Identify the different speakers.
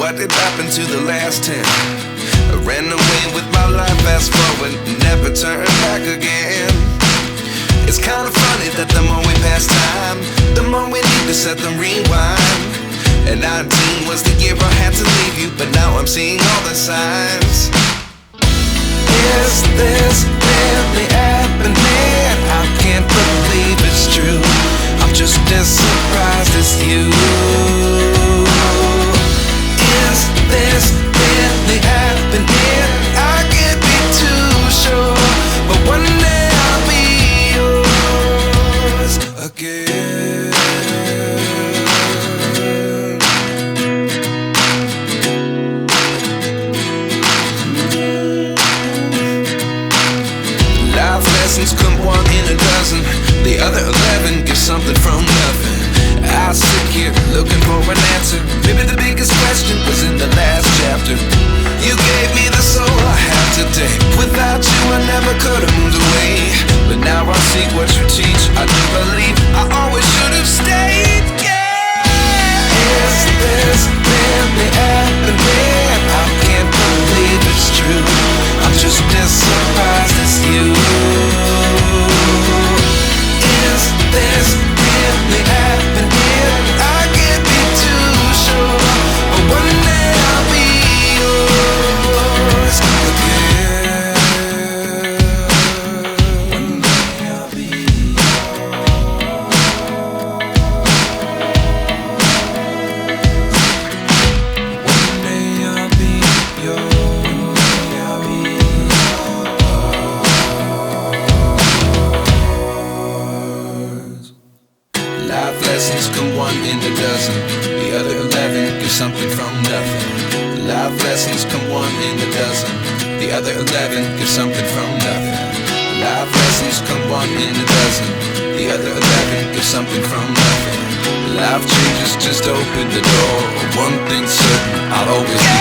Speaker 1: what did happen to the last 10? I ran away with my life, fast forward, never turn back again. It's kind of funny that the more we pass time, the more we need to set them rewind. And 19 was the year I had to leave you, but now I'm seeing all the signs. Is this really happening? I can't believe it's true. I'm just as surprised as you. Is this really happening? I can't be too sure, but one day I'll be yours again. Life lessons come one in a dozen. The other 11 get something from nothing. I sit here looking for an answer. Maybe the biggest question was in the last chapter. You gave me the soul I have today. Without you I never could have moved away. But now I see what you teach. I do believe I always should have stayed. Yeah. Is this really happening? I can't believe it's true. I'm just as surprised as you. Is this really happening? I can't be too sure, but one day I'll be yours again. One day I'll be yours. One day I'll be yours. One day I'll be yours. Life lessons come one in a dozen. The other 11 give something from nothing. Life lessons come one in a dozen. The other 11 give something from nothing. Life lessons come one in a dozen. The other 11 give something from nothing. Life changes just open the door. One thing's certain, I'll always be